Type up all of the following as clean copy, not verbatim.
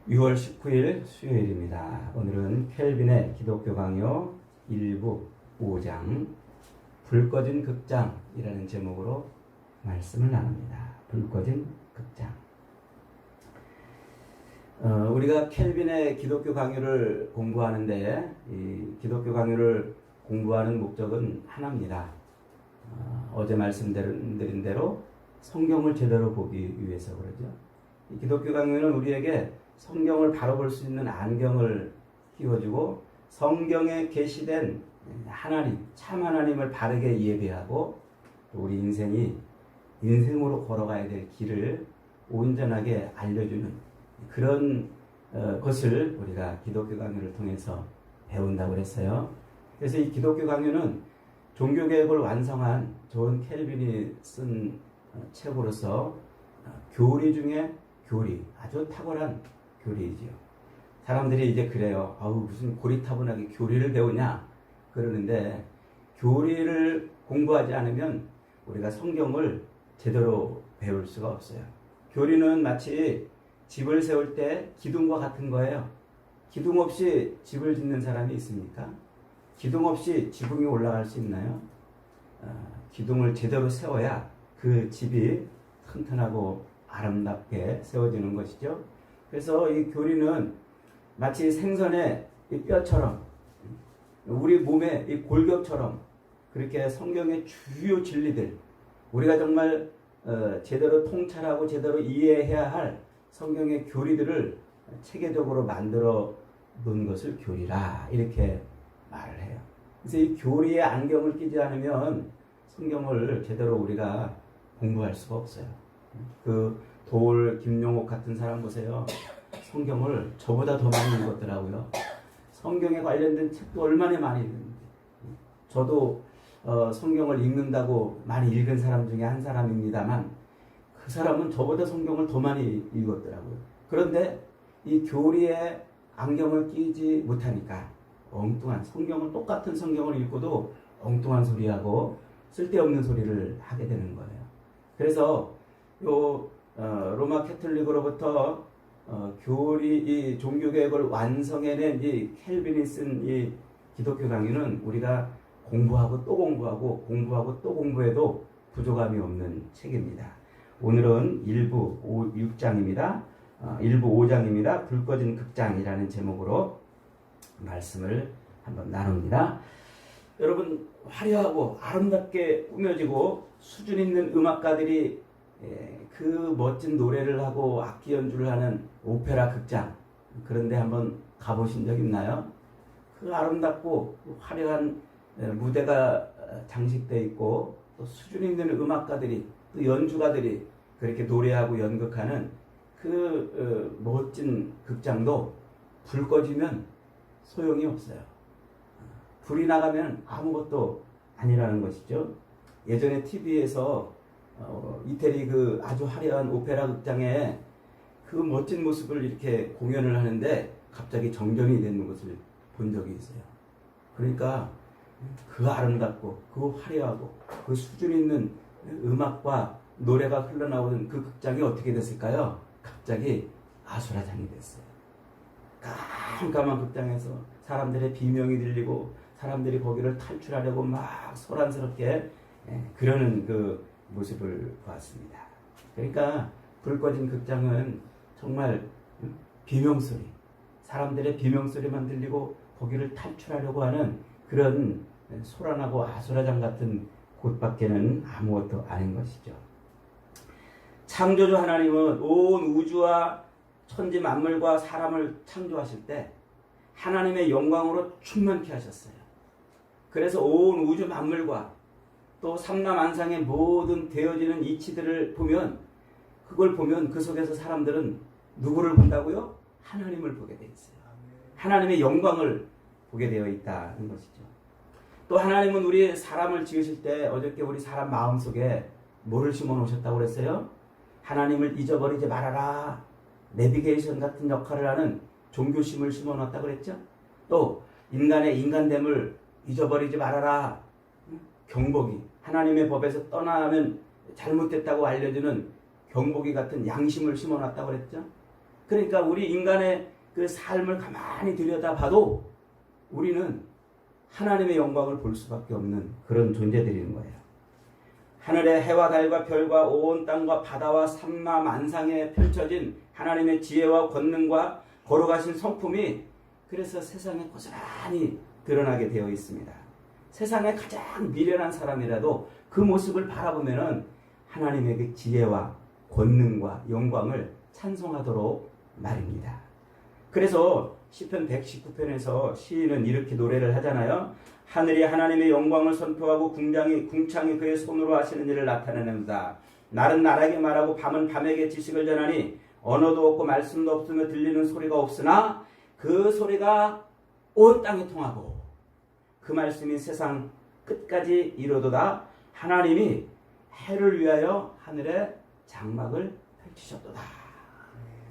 6월 19일 수요일입니다. 오늘은 켈빈의 기독교 강요 1부 5장 불 꺼진 극장이라는 제목으로 말씀을 나눕니다. 불 꺼진 극장. 우리가 켈빈의 기독교 강요를 공부하는데 이 기독교 강요를 공부하는 목적은 하나입니다. 어제 말씀드린 대로 성경을 제대로 보기 위해서 그러죠. 이 기독교 강요는 우리에게 성경을 바로 볼 수 있는 안경을 끼워주고 성경에 계시된 하나님, 참 하나님을 바르게 예배하고 또 우리 인생으로 걸어가야 될 길을 온전하게 알려주는 그런 것을 우리가 기독교 강요를 통해서 배운다고 그랬어요. 그래서 이 기독교 강요는 종교개혁을 완성한 존 켈빈이 쓴 책으로서 교리 중에 교리, 아주 탁월한 교리이지요. 사람들이 이제 그래요. 무슨 고리타분하게 교리를 배우냐 그러는데, 교리를 공부하지 않으면 우리가 성경을 제대로 배울 수가 없어요. 교리는 마치 집을 세울 때 기둥과 같은 거예요. 기둥 없이 집을 짓는 사람이 있습니까? 기둥 없이 지붕이 올라갈 수 있나요? 기둥을 제대로 세워야 그 집이 튼튼하고 아름답게 세워지는 것이죠. 그래서 이 교리는 마치 생선의 이 뼈처럼, 우리 몸의 이 골격처럼 그렇게 성경의 주요 진리들, 우리가 정말 제대로 통찰하고 제대로 이해해야 할 성경의 교리들을 체계적으로 만들어 놓은 것을 교리라 이렇게 말을 해요. 그래서 이 교리의 안경을 끼지 않으면 성경을 제대로 우리가 공부할 수가 없어요. 김용옥 같은 사람 보세요. 성경을 저보다 더 많이 읽었더라고요. 성경에 관련된 책도 얼마나 많이 읽는지. 저도 성경을 읽는다고 많이 읽은 사람 중에 한 사람입니다만, 그 사람은 저보다 성경을 더 많이 읽었더라고요. 그런데 이 교리에 안경을 끼지 못하니까 똑같은 성경을 읽고도 엉뚱한 소리하고 쓸데없는 소리를 하게 되는 거예요. 그래서 로마 캐톨릭으로부터 이 종교개혁을 완성해낸 이 켈빈이 쓴 이 기독교 강의는 우리가 공부하고 또 공부해도 부족함이 없는 책입니다. 오늘은 6장입니다. 5장입니다. 불 꺼진 극장이라는 제목으로 말씀을 한번 나눕니다. 여러분, 화려하고 아름답게 꾸며지고 수준 있는 음악가들이 그 멋진 노래를 하고 악기 연주를 하는 오페라 극장, 그런데 한번 가보신 적 있나요? 그 아름답고 화려한 무대가 장식되어 있고 또 수준 있는 음악가들이, 또 연주가들이 그렇게 노래하고 연극하는 그 멋진 극장도 불 꺼지면 소용이 없어요. 불이 나가면 아무것도 아니라는 것이죠. 예전에 TV에서 이태리 그 아주 화려한 오페라 극장에 그 멋진 모습을 이렇게 공연을 하는데 갑자기 정전이 되는 것을 본 적이 있어요. 그러니까 그 아름답고 그 화려하고 그 수준 있는 음악과 노래가 흘러나오는 그 극장이 어떻게 됐을까요? 갑자기 아수라장이 됐어요. 깜깜한 극장에서 사람들의 비명이 들리고 사람들이 거기를 탈출하려고 막 소란스럽게 그러는 그 모습을 보았습니다. 그러니까 불 꺼진 극장은 정말 비명소리, 사람들의 비명소리만 들리고 거기를 탈출하려고 하는 그런 소란하고 아수라장 같은 곳밖에는 아무것도 아닌 것이죠. 창조주 하나님은 온 우주와 천지 만물과 사람을 창조하실 때 하나님의 영광으로 충만케 하셨어요. 그래서 온 우주 만물과 또 삼라만상의 모든 되어지는 이치들을 보면, 그걸 보면 그 속에서 사람들은 누구를 본다고요? 하나님을 보게 되어 있어요. 하나님의 영광을 보게 되어 있다는 것이죠. 또 하나님은 우리 사람을 지으실 때 어저께 우리 사람 마음속에 뭐를 심어 놓으셨다고 그랬어요? 하나님을 잊어버리지 말아라. 내비게이션 같은 역할을 하는 종교심을 심어 놨다고 그랬죠? 또 인간의 인간됨을 잊어버리지 말아라. 경보기, 하나님의 법에서 떠나면 잘못됐다고 알려주는 경보기 같은 양심을 심어놨다고 그랬죠. 그러니까 우리 인간의 그 삶을 가만히 들여다봐도 우리는 하나님의 영광을 볼 수밖에 없는 그런 존재들인 거예요. 하늘의 해와 달과 별과 온 땅과 바다와 산마 만상에 펼쳐진 하나님의 지혜와 권능과 걸어가신 성품이 그래서 세상에 고스란히 드러나게 되어 있습니다. 세상에 가장 미련한 사람이라도 그 모습을 바라보면은 하나님의 그 지혜와 권능과 영광을 찬송하도록 말입니다. 그래서 시편 119편에서 시인은 이렇게 노래를 하잖아요. 하늘이 하나님의 영광을 선포하고 궁창이 그의 손으로 하시는 일을 나타내는다. 날은 날에게 말하고 밤은 밤에게 지식을 전하니 언어도 없고 말씀도 없으며 들리는 소리가 없으나 그 소리가 온 땅에 통하고 그 말씀이 세상 끝까지 이르도다. 하나님이 해를 위하여 하늘에 장막을 펼치셨도다.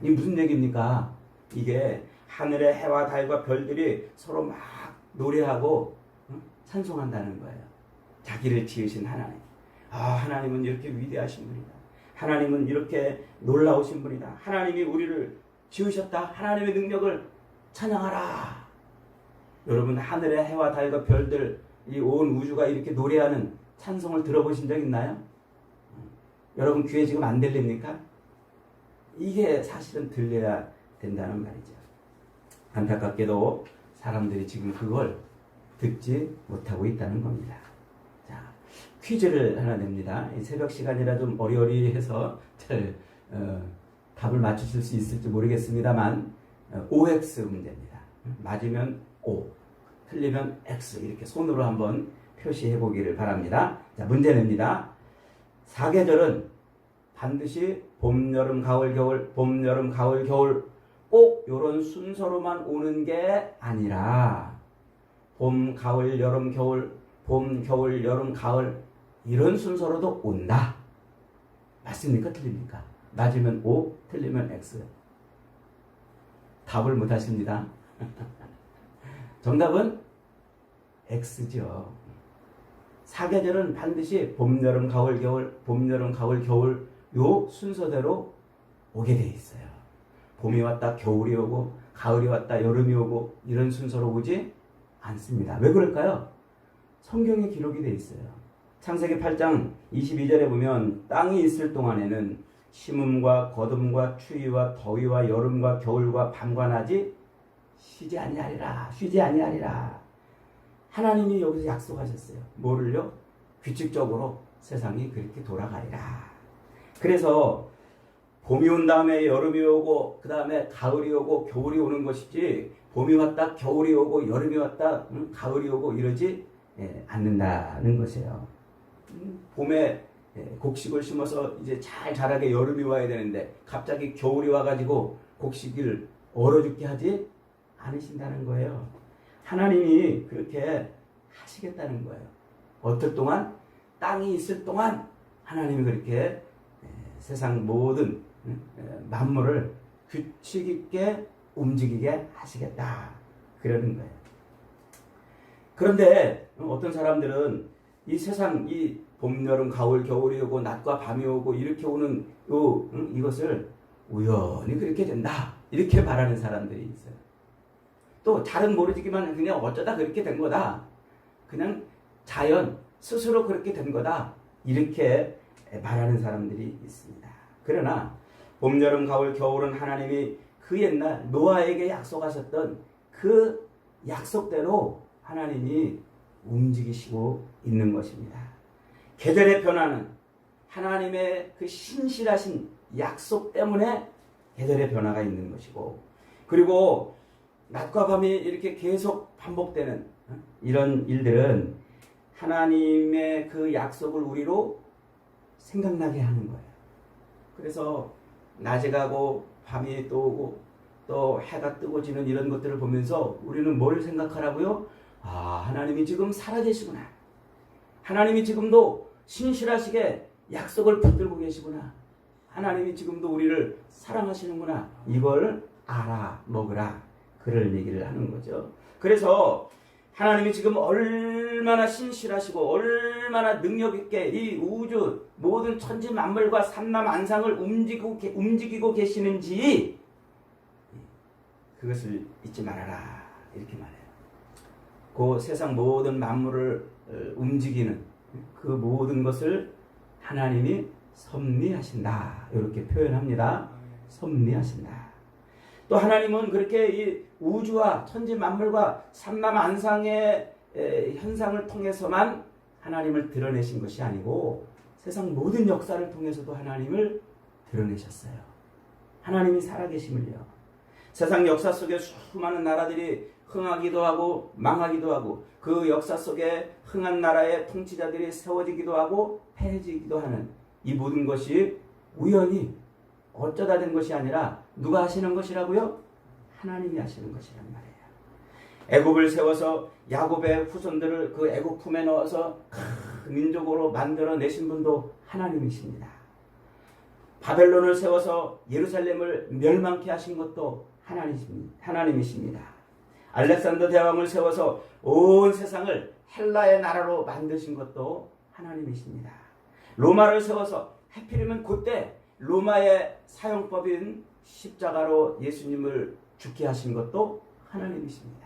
이게 무슨 얘기입니까? 이게 하늘의 해와 달과 별들이 서로 막 노래하고 찬송한다는 거예요. 자기를 지으신 하나님. 하나님은 이렇게 위대하신 분이다. 하나님은 이렇게 놀라우신 분이다. 하나님이 우리를 지으셨다. 하나님의 능력을 찬양하라. 여러분 하늘의 해와 달과 별들 이 온 우주가 이렇게 노래하는 찬송을 들어보신 적 있나요? 여러분 귀에 지금 안 들립니까? 이게 사실은 들려야 된다는 말이죠. 안타깝게도 사람들이 지금 그걸 듣지 못하고 있다는 겁니다. 자, 퀴즈를 하나 냅니다. 새벽 시간이라 좀 어리어리해서 잘 답을 맞추실 수 있을지 모르겠습니다만 OX 문제입니다. 맞으면 O, 틀리면 X 이렇게 손으로 한번 표시해 보기를 바랍니다. 자, 문제 냅니다. 사계절은 반드시 봄, 여름, 가을, 겨울, 봄, 여름, 가을, 겨울 꼭 이런 순서로만 오는 게 아니라 봄, 가을, 여름, 겨울, 봄, 겨울, 여름, 가을 이런 순서로도 온다. 맞습니까? 틀립니까? 맞으면 O, 틀리면 X. 답을 못 하십니다. 정답은 X죠. 사계절은 반드시 봄, 여름, 가을, 겨울, 봄, 여름, 가을, 겨울 요 순서대로 오게 돼 있어요. 봄이 왔다 겨울이 오고 가을이 왔다 여름이 오고 이런 순서로 오지 않습니다. 왜 그럴까요? 성경에 기록이 돼 있어요. 창세기 8장 22절에 보면 땅이 있을 동안에는 심음과 거둠과 추위와 더위와 여름과 겨울과 밤과 낮이 쉬지 아니하리라. 하나님이 여기서 약속하셨어요. 뭐를요? 규칙적으로 세상이 그렇게 돌아가리라. 그래서 봄이 온 다음에 여름이 오고 그 다음에 가을이 오고 겨울이 오는 것이지 봄이 왔다 겨울이 오고 여름이 왔다 가을이 오고 이러지 않는다는 것이에요. 봄에 곡식을 심어서 이제 잘 자라게 여름이 와야 되는데 갑자기 겨울이 와가지고 곡식을 얼어 죽게 하지 않으신다는 거예요. 하나님이 그렇게 하시겠다는 거예요. 어떨 동안 땅이 있을 동안 하나님이 그렇게 세상 모든 만물을 규칙 있게 움직이게 하시겠다. 그러는 거예요. 그런데 어떤 사람들은 이 세상 이 봄, 여름, 가을, 겨울이 오고 낮과 밤이 오고 이렇게 오는 이것을 우연히 그렇게 된다. 이렇게 말하는 사람들이 있어요. 또 잘은 모르지만 그냥 어쩌다 그렇게 된 거다. 그냥 자연 스스로 그렇게 된 거다. 이렇게 말하는 사람들이 있습니다. 그러나 봄, 여름, 가을, 겨울은 하나님이 그 옛날 노아에게 약속하셨던 그 약속대로 하나님이 움직이시고 있는 것입니다. 계절의 변화는 하나님의 그 신실하신 약속 때문에 계절의 변화가 있는 것이고, 그리고 낮과 밤이 이렇게 계속 반복되는 이런 일들은 하나님의 그 약속을 우리로 생각나게 하는 거예요. 그래서 낮에 가고 밤이 또 오고 또 해가 뜨고 지는 이런 것들을 보면서 우리는 뭘 생각하라고요? 하나님이 지금 살아계시구나. 하나님이 지금도 신실하시게 약속을 붙들고 계시구나. 하나님이 지금도 우리를 사랑하시는구나. 이걸 알아 먹으라. 그럴 얘기를 하는 거죠. 그래서 하나님이 지금 얼마나 신실하시고 얼마나 능력 있게 이 우주 모든 천지 만물과 산나 만상을 움직이고 계시는지 그것을 잊지 말아라. 이렇게 말해요. 그 세상 모든 만물을 움직이는 그 모든 것을 하나님이 섭리하신다. 이렇게 표현합니다. 섭리하신다. 또 하나님은 그렇게 이 우주와 천지 만물과 삼라만상의 현상을 통해서만 하나님을 드러내신 것이 아니고 세상 모든 역사를 통해서도 하나님을 드러내셨어요. 하나님이 살아계심을요. 세상 역사 속에 수많은 나라들이 흥하기도 하고 망하기도 하고 그 역사 속에 흥한 나라의 통치자들이 세워지기도 하고 패해지기도 하는 이 모든 것이 우연히 어쩌다 된 것이 아니라 누가 하시는 것이라고요? 하나님이 하시는 것이란 말이에요. 애굽을 세워서 야곱의 후손들을 그 애굽 품에 넣어서 큰 민족으로 만들어내신 분도 하나님이십니다. 바벨론을 세워서 예루살렘을 멸망케 하신 것도 하나님이십니다. 알렉산더 대왕을 세워서 온 세상을 헬라의 나라로 만드신 것도 하나님이십니다. 로마를 세워서 하필이면 그때 로마의 사용법인 십자가로 예수님을 죽게 하신 것도 하나님이십니다.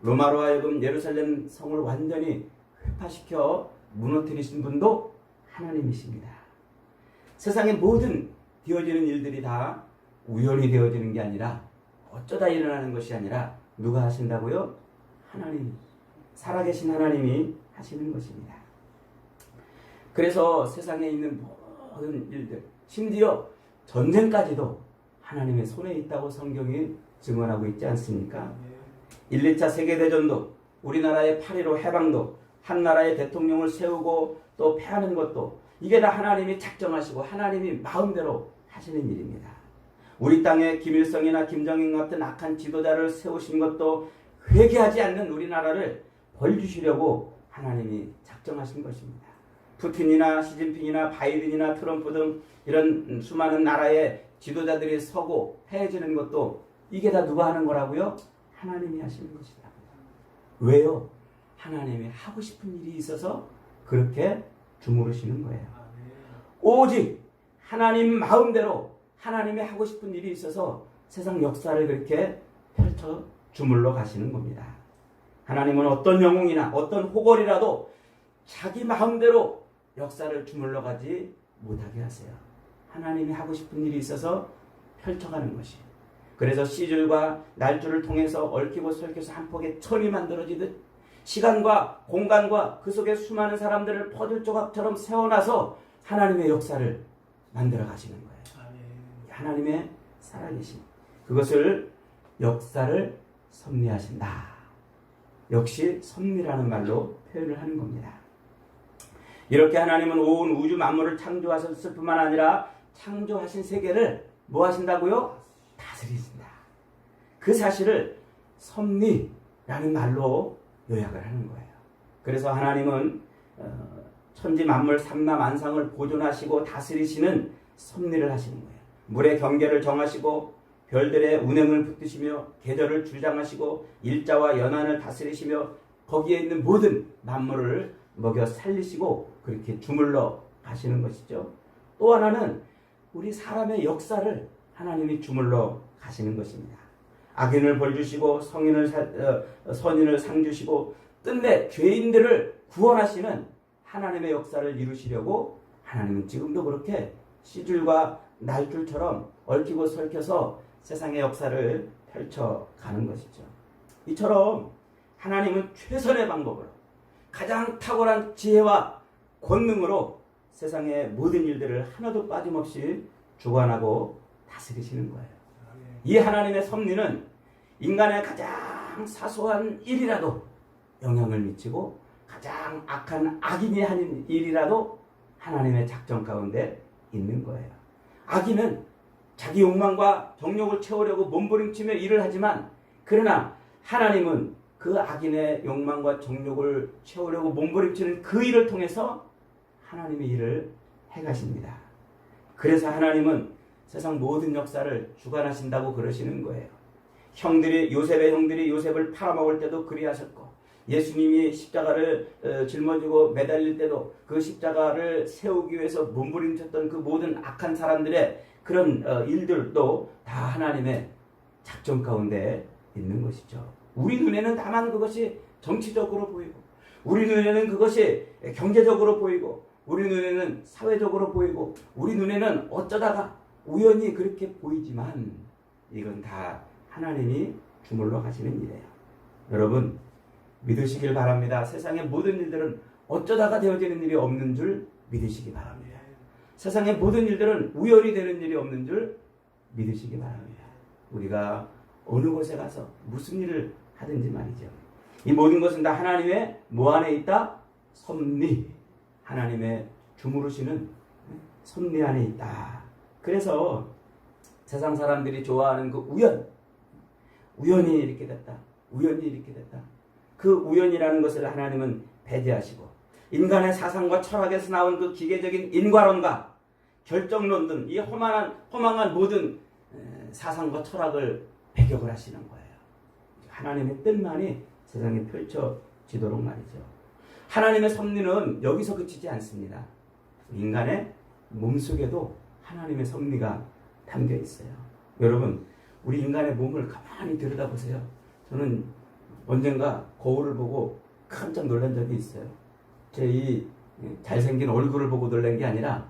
로마로 하여금 예루살렘 성을 완전히 회파시켜 무너뜨리신 분도 하나님이십니다. 세상의 모든 되어지는 일들이 다 우연히 되어지는 게 아니라 어쩌다 일어나는 것이 아니라 누가 하신다고요? 하나님, 살아계신 하나님이 하시는 것입니다. 그래서 세상에 있는 모든 일들, 심지어 전쟁까지도 하나님의 손에 있다고 성경이 증언하고 있지 않습니까? 1, 2차 세계대전도 우리나라의 8.15 해방도 한 나라의 대통령을 세우고 또 패하는 것도 이게 다 하나님이 작정하시고 하나님이 마음대로 하시는 일입니다. 우리 땅에 김일성이나 김정인 같은 악한 지도자를 세우신 것도 회개하지 않는 우리나라를 벌주시려고 하나님이 작정하신 것입니다. 푸틴이나 시진핑이나 바이든이나 트럼프 등 이런 수많은 나라의 지도자들이 서고 패해지는 것도 이게 다 누가 하는 거라고요? 하나님이 하시는 것이라고요. 왜요? 하나님이 하고 싶은 일이 있어서 그렇게 주무르시는 거예요. 오직 하나님 마음대로 하나님이 하고 싶은 일이 있어서 세상 역사를 그렇게 펼쳐 주물러 가시는 겁니다. 하나님은 어떤 영웅이나 어떤 호걸이라도 자기 마음대로 역사를 주물러 가지 못하게 하세요. 하나님이 하고 싶은 일이 있어서 펼쳐가는 것이. 그래서 시줄과 날줄을 통해서 얽히고 설켜서 한 폭의 천이 만들어지듯 시간과 공간과 그 속에 수많은 사람들을 퍼즐 조각처럼 세워놔서 하나님의 역사를 만들어 가시는 거예요. 하나님의 살아계심. 그것을 역사를 섭리하신다. 역시 섭리라는 말로 표현을 하는 겁니다. 이렇게 하나님은 온 우주 만물을 창조하셨을 뿐만 아니라 창조하신 세계를 뭐 하신다고요? 다스리신다. 그 사실을 섭리라는 말로 요약을 하는 거예요. 그래서 하나님은 천지 만물 삼라만상을 보존하시고 다스리시는 섭리를 하시는 거예요. 물의 경계를 정하시고 별들의 운행을 붙드시며 계절을 주장하시고 일자와 연한을 다스리시며 거기에 있는 모든 만물을 먹여 살리시고 그렇게 주물러 가시는 것이죠. 또 하나는 우리 사람의 역사를 하나님이 주물러 가시는 것입니다. 악인을 벌주시고 선인을 상주시고 끝내 죄인들을 구원하시는 하나님의 역사를 이루시려고 하나님은 지금도 그렇게 시줄과 날줄처럼 얽히고 설켜서 세상의 역사를 펼쳐가는 것이죠. 이처럼 하나님은 최선의 방법으로 가장 탁월한 지혜와 권능으로 세상의 모든 일들을 하나도 빠짐없이 주관하고 다스리시는 거예요. 이 하나님의 섭리는 인간의 가장 사소한 일이라도 영향을 미치고 가장 악한 악인이 하는 일이라도 하나님의 작정 가운데 있는 거예요. 악인은 자기 욕망과 정욕을 채우려고 몸부림치며 일을 하지만 그러나 하나님은 그 악인의 욕망과 정욕을 채우려고 몸부림치는 그 일을 통해서 하나님의 일을 해가십니다. 그래서 하나님은 세상 모든 역사를 주관하신다고 그러시는 거예요. 요셉의 형들이 요셉을 팔아먹을 때도 그리하셨고 예수님이 십자가를 짊어지고 매달릴 때도 그 십자가를 세우기 위해서 몸부림쳤던 그 모든 악한 사람들의 그런 일들도 다 하나님의 작전 가운데 있는 것이죠. 우리 눈에는 다만 그것이 정치적으로 보이고, 우리 눈에는 그것이 경제적으로 보이고, 우리 눈에는 사회적으로 보이고, 우리 눈에는 어쩌다가 우연히 그렇게 보이지만 이건 다 하나님이 주물러 가시는 일이에요. 여러분 믿으시길 바랍니다. 세상의 모든 일들은 어쩌다가 되어지는 일이 없는 줄 믿으시기 바랍니다. 세상의 모든 일들은 우연히 되는 일이 없는 줄 믿으시기 바랍니다. 우리가 어느 곳에 가서 무슨 일을 하든지 말이죠. 이 모든 것은 다 하나님의 뭐 안에 있다? 섭리. 하나님의 주무르시는 섭리 안에 있다. 그래서 세상 사람들이 좋아하는 그 우연히 이렇게 됐다. 우연히 이렇게 됐다. 그 우연이라는 것을 하나님은 배제하시고 인간의 사상과 철학에서 나온 그 기계적인 인과론과 결정론 등 이 허망한 모든 사상과 철학을 배격을 하시는 거예요. 하나님의 뜻만이 세상에 펼쳐지도록 말이죠. 하나님의 섭리는 여기서 그치지 않습니다. 인간의 몸속에도 하나님의 섭리가 담겨 있어요. 여러분 우리 인간의 몸을 가만히 들여다보세요. 저는 언젠가 거울을 보고 깜짝 놀란 적이 있어요. 제 이 잘생긴 얼굴을 보고 놀란 게 아니라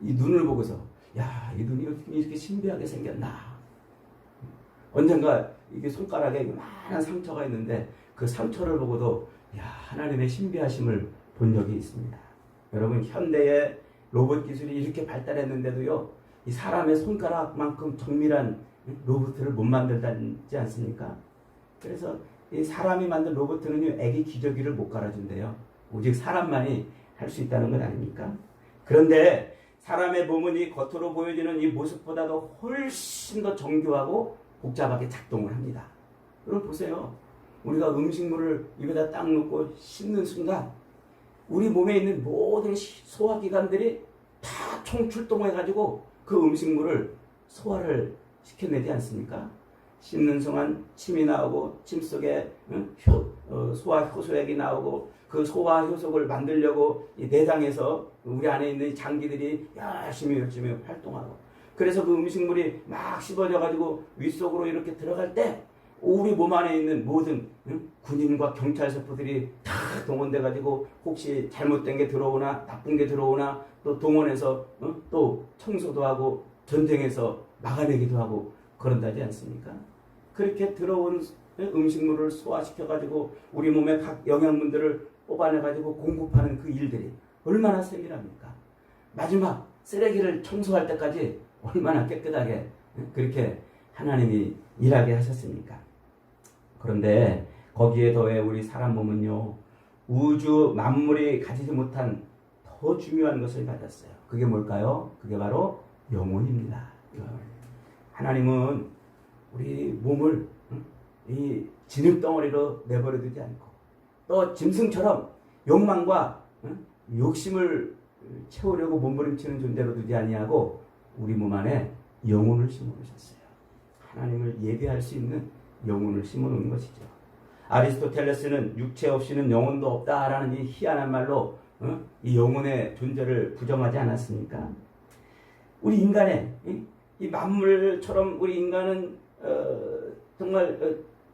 이 눈을 보고서 야, 이 눈이 이렇게 신비하게 생겼나. 언젠가 이게 손가락에 많은 상처가 있는데 그 상처를 보고도 야, 하나님의 신비하심을 본 적이 있습니다. 여러분 현대의 로봇 기술이 이렇게 발달했는데도요, 이 사람의 손가락만큼 정밀한 로봇을 못 만들지 않습니까? 그래서 이 사람이 만든 로봇은 애기 기저귀를 못 갈아준대요. 오직 사람만이 할 수 있다는 것 아닙니까? 그런데 사람의 몸은 이 겉으로 보여지는 이 모습보다도 훨씬 더 정교하고 복잡하게 작동을 합니다. 여러분 보세요. 우리가 음식물을 입에다 딱 넣고 씹는 순간 우리 몸에 있는 모든 소화기관들이 다 총출동해가지고 그 음식물을 소화를 시켜내지 않습니까? 씹는 순간 침이 나오고 침 속에 소화 효소액이 나오고 그 소화 효소를 만들려고 이 내장에서 우리 안에 있는 장기들이 열심히 활동하고, 그래서 그 음식물이 막 씹어져 가지고 윗속으로 이렇게 들어갈 때 우리 몸 안에 있는 모든 군인과 경찰 세포들이 다 동원돼 가지고 혹시 잘못된 게 들어오나 나쁜 게 들어오나 또 동원해서 또 청소도 하고 전쟁에서 막아내기도 하고 그런다지 않습니까? 그렇게 들어온 음식물을 소화시켜가지고 우리 몸의 각 영양분들을 뽑아내가지고 공급하는 그 일들이 얼마나 세밀합니까? 마지막 쓰레기를 청소할 때까지 얼마나 깨끗하게 그렇게 하나님이 일하게 하셨습니까? 그런데 거기에 더해 우리 사람 몸은요, 우주 만물이 가지지 못한 더 중요한 것을 가졌어요. 그게 뭘까요? 그게 바로 영혼입니다. 하나님은 우리 몸을 이 진흙덩어리로 내버려 두지 않고 또 짐승처럼 욕망과 욕심을 채우려고 몸부림치는 존재로 두지 아니하고 우리 몸 안에 영혼을 심어놓으셨어요. 하나님을 예배할 수 있는 영혼을 심어놓은 것이죠. 아리스토텔레스는 육체 없이는 영혼도 없다라는 이 희한한 말로 이 영혼의 존재를 부정하지 않았습니까? 우리 인간의 이 만물처럼 우리 인간은 정말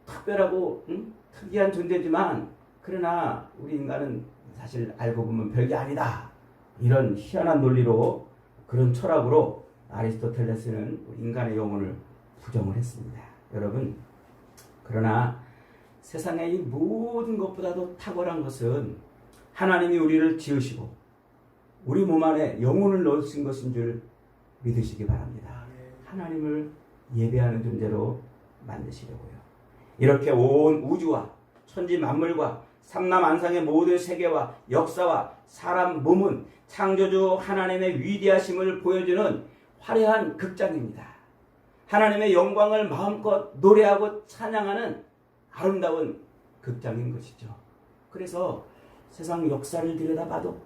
특별하고 특이한 존재지만, 그러나 우리 인간은 사실 알고 보면 별게 아니다. 이런 희한한 논리로, 그런 철학으로 아리스토텔레스는 인간의 영혼을 부정을 했습니다. 여러분, 그러나 세상의 이 모든 것보다도 탁월한 것은 하나님이 우리를 지으시고 우리 몸 안에 영혼을 넣으신 것인 줄 믿으시기 바랍니다. 하나님을 예배하는 존재로 만드시려고요. 이렇게 온 우주와 천지 만물과 삼라만상의 모든 세계와 역사와 사람 몸은 창조주 하나님의 위대하심을 보여주는 화려한 극장입니다. 하나님의 영광을 마음껏 노래하고 찬양하는 아름다운 극장인 것이죠. 그래서 세상 역사를 들여다봐도,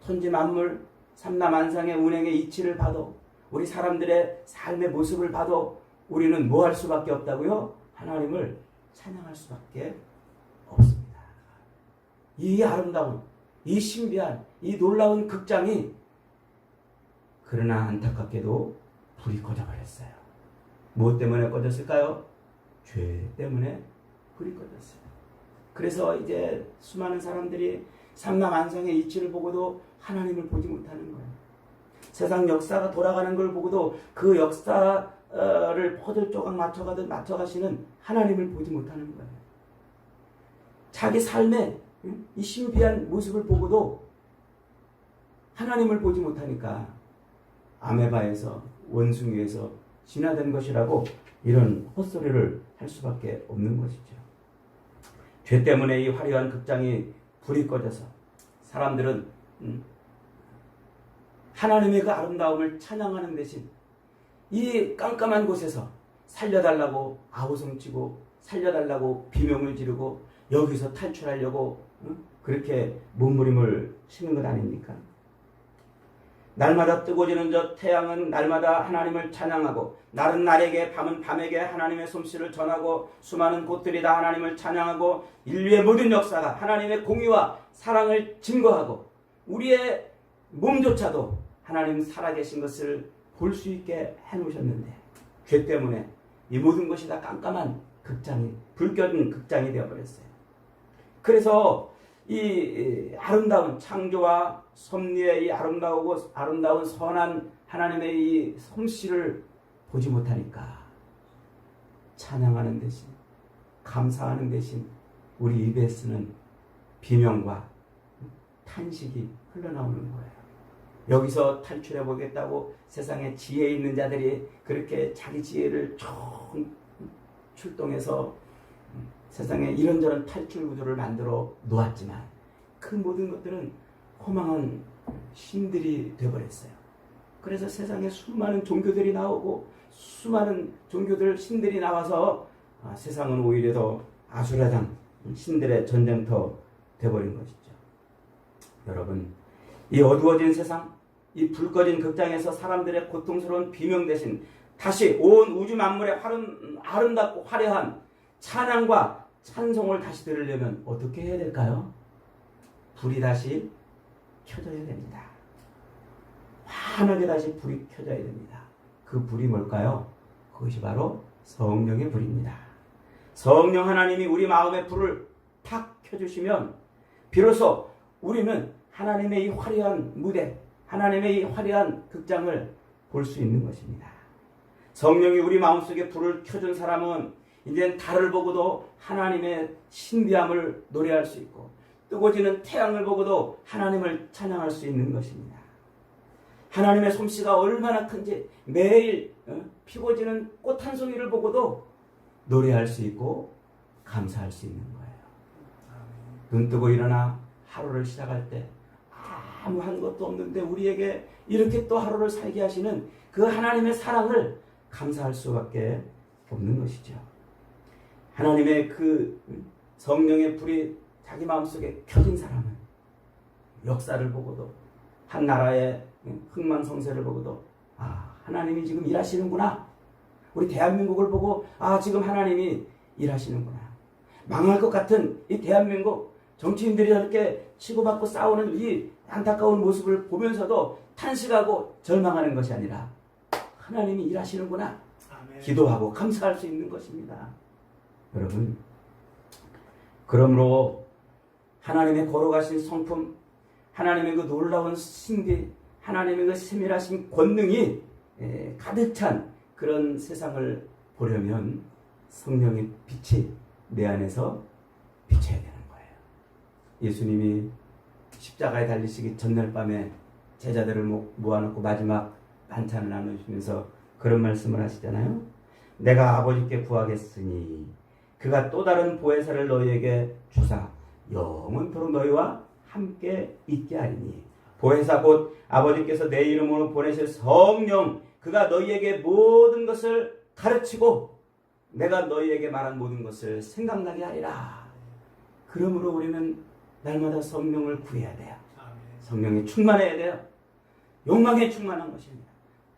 천지 만물 삼라만상의 운행의 이치를 봐도, 우리 사람들의 삶의 모습을 봐도 우리는 뭐 할 수밖에 없다고요? 하나님을 찬양할 수밖에 없습니다. 이 아름다운, 이 신비한, 이 놀라운 극장이 그러나 안타깝게도 불이 꺼져버렸어요. 무엇 때문에 꺼졌을까요? 죄 때문에 불이 꺼졌어요. 그래서 이제 수많은 사람들이 삼라만상의 이치를 보고도 하나님을 보지 못하는 거예요. 세상 역사가 돌아가는 걸 보고도 그 역사를 퍼즐조각 맞춰가듯 맞춰가시는 하나님을 보지 못하는 거예요. 자기 삶의 이 신비한 모습을 보고도 하나님을 보지 못하니까 아메바에서 원숭이에서 진화된 것이라고 이런 헛소리를 할 수밖에 없는 것이죠. 죄 때문에 이 화려한 극장이 불이 꺼져서 사람들은 하나님의 그 아름다움을 찬양하는 대신 이 깜깜한 곳에서 살려달라고 아우성치고 살려달라고 비명을 지르고 여기서 탈출하려고 그렇게 몸부림을 치는 것 아닙니까? 날마다 뜨거워지는 저 태양은 날마다 하나님을 찬양하고 날은 날에게 밤은 밤에게 하나님의 솜씨를 전하고 수많은 곳들이 다 하나님을 찬양하고 인류의 모든 역사가 하나님의 공의와 사랑을 증거하고 우리의 몸조차도 하나님 살아계신 것을 볼 수 있게 해놓으셨는데 죄 때문에 이 모든 것이 다 깜깜한 극장이 불 켜진 극장이 되어버렸어요. 그래서 이 아름다운 창조와 섭리의 이 아름다운 선한 하나님의 이 솜씨를 보지 못하니까 찬양하는 대신 감사하는 대신 우리 입에 쓰는 비명과 탄식이 흘러나오는 거예요. 여기서 탈출해 보겠다고 세상에 지혜 있는 자들이 그렇게 자기 지혜를 출동해서 세상에 이런저런 탈출 구조를 만들어 놓았지만 그 모든 것들은 허망한 신들이 되어버렸어요. 그래서 세상에 수많은 종교들이 나오고 수많은 종교들 신들이 나와서 세상은 오히려 더 아수라장 신들의 전쟁터 되어버린 것이죠. 여러분, 이 어두워진 세상, 이 불 꺼진 극장에서 사람들의 고통스러운 비명 대신 다시 온 우주 만물의 아름답고 화려한 찬양과 찬송을 다시 들으려면 어떻게 해야 될까요? 불이 다시 켜져야 됩니다. 환하게 다시 불이 켜져야 됩니다. 그 불이 뭘까요? 그것이 바로 성령의 불입니다. 성령 하나님이 우리 마음의 불을 탁 켜주시면 비로소 우리는 하나님의 이 화려한 무대, 하나님의 이 화려한 극장을 볼 수 있는 것입니다. 성령이 우리 마음속에 불을 켜준 사람은 이제 달을 보고도 하나님의 신비함을 노래할 수 있고 뜨거워지는 태양을 보고도 하나님을 찬양할 수 있는 것입니다. 하나님의 솜씨가 얼마나 큰지 매일 피고지는 꽃 한 송이를 보고도 노래할 수 있고 감사할 수 있는 거예요. 눈 뜨고 일어나 하루를 시작할 때 아무 한 것도 없는데 우리에게 이렇게 또 하루를 살게 하시는 그 하나님의 사랑을 감사할 수밖에 없는 것이죠. 하나님의 그 성령의 불이 자기 마음속에 켜진 사람은 역사를 보고도 한 나라의 흥망성쇠를 보고도 하나님이 지금 일하시는구나. 우리 대한민국을 보고 지금 하나님이 일하시는구나. 망할 것 같은 이 대한민국 정치인들이 저렇게 치고받고 싸우는 이 안타까운 모습을 보면서도 탄식하고 절망하는 것이 아니라 하나님이 일하시는구나. 아멘. 기도하고 감사할 수 있는 것입니다. 여러분, 그러므로 하나님의 걸어가신 성품, 하나님의 그 놀라운 신비, 하나님의 그 세밀하신 권능이 가득 찬 그런 세상을 보려면 성령의 빛이 내 안에서 비쳐야 되는 거예요. 예수님이 십자가에 달리시기 전날 밤에 제자들을 모아놓고 마지막 반찬을 나누시면서 그런 말씀을 하시잖아요. 내가 아버지께 구하겠으니 그가 또 다른 보혜사를 너희에게 주사 영원토록 너희와 함께 있게 하리니 보혜사 곧 아버지께서 내 이름으로 보내실 성령 그가 너희에게 모든 것을 가르치고 내가 너희에게 말한 모든 것을 생각나게 하리라. 그러므로 우리는 날마다 성령을 구해야 돼요. 성령에 충만해야 돼요. 욕망에 충만한 것입니다.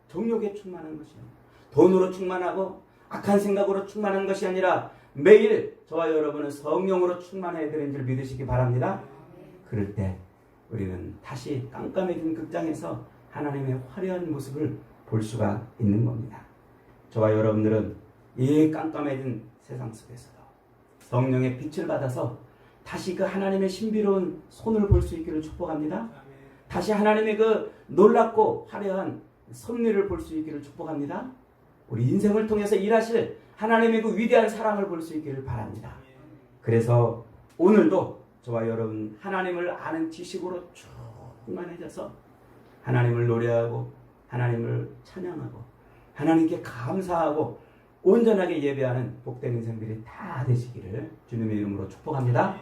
정욕에 충만한 것입니다. 돈으로 충만하고 악한 생각으로 충만한 것이 아니라 매일 저와 여러분은 성령으로 충만해야 되는 줄 믿으시기 바랍니다. 그럴 때 우리는 다시 깜깜해진 극장에서 하나님의 화려한 모습을 볼 수가 있는 겁니다. 저와 여러분들은 이 깜깜해진 세상 속에서도 성령의 빛을 받아서 다시 그 하나님의 신비로운 손을 볼 수 있기를 축복합니다. 다시 하나님의 그 놀랍고 화려한 섭리를 볼 수 있기를 축복합니다. 우리 인생을 통해서 일하실 하나님의 그 위대한 사랑을 볼 수 있기를 바랍니다. 그래서 오늘도 저와 여러분 하나님을 아는 지식으로 충만해져서 하나님을 노래하고 하나님을 찬양하고 하나님께 감사하고 온전하게 예배하는 복된 인생들이 다 되시기를 주님의 이름으로 축복합니다.